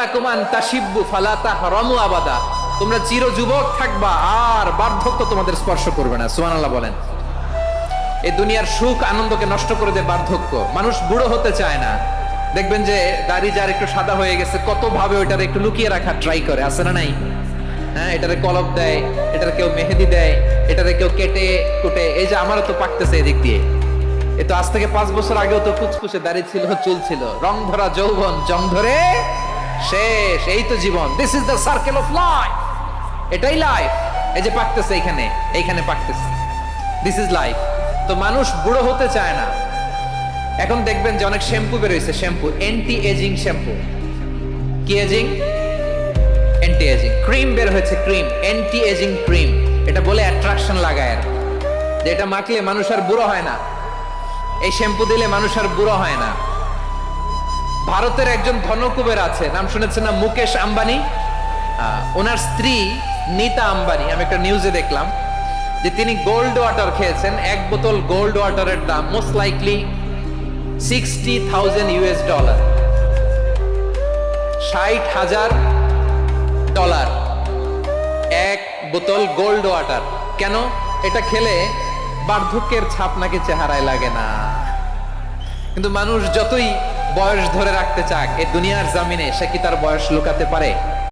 লাকুম আন তাশিব্বু ফালা তাহরামু আবাদা, তোমরা চির যুবক থাকবা আর বার্ধক্য তোমাদের স্পর্শ করবে না। সুবহানাল্লাহ বলেন। এই দুনিয়ার সুখ আনন্দকে নষ্ট করে দেয় বার্ধক্য। মানুষ বুড়ো হতে চায় না। দেখবেন যে দাড়ি যার একটু সাদা হয়ে গেছে কত ভাবে ওইটার একটু লুকিয়ে রাখার ট্রাই করে, আছে না নাই? হ্যাঁ, এটারে কলপ দেয়, এটার কেউ মেহেদি দেয়, এটারে কেউ কেটে কুটে। এই যে আমারও তো পাকতেছে এদিক দিয়ে, এ তো আজ থেকে 5 বছর আগেও তো কুচকুচে দাড়ি ছিল, চুল ছিল, রং ধরা যৌবন জং ধরে শেষ। এই তো জীবন, this is the circle of life. এটাই লাইফ। এই যে পাকতেছে এইখানে, এইখানে পাকতেছে, দিস ইজ লাইফ। তো মানুষ বুড়ো হতে চায় না। এখন দেখবেন যে অনেক শ্যাম্পু বের হয়েছে, শ্যাম্পু অ্যান্টি এজিং শ্যাম্পু। কি এজিং? Anti ageing. ক্রিম বের হয়েছে, ক্রিম অ্যান্টি এজিং ক্রিম। এটা বলে অ্যাট্রাকশন লাগায় আর, যে এটা মাখলে মানুষ আর বুড়ো হয় না, এই শ্যাম্পু দিলে মানুষ আর বুড়ো হয় না। ভারতের একজন ধনকুবের আছে, নাম শুনেছেন না? মুকেশ আম্বানি। ওনার স্ত্রী নীতা আম্বানি, আমি একটা নিউজে দেখলাম যে তিনি গোল্ড ওয়াটার খেয়েছেন। এক বোতল গোল্ড ওয়াটারের দাম মোস্ট লাইকলি $60,000, $60,000 এক বোতল গোল্ড ওয়াটার। কেন? এটা খেলে বার্ধক্যের ছাপ নাকি চেহারায় লাগে না। কিন্তু মানুষ যতই বয়স ধরে রাখতে চাক, এই দুনিয়ার জামিনে সে কি তার বয়স লুকাতে পারে?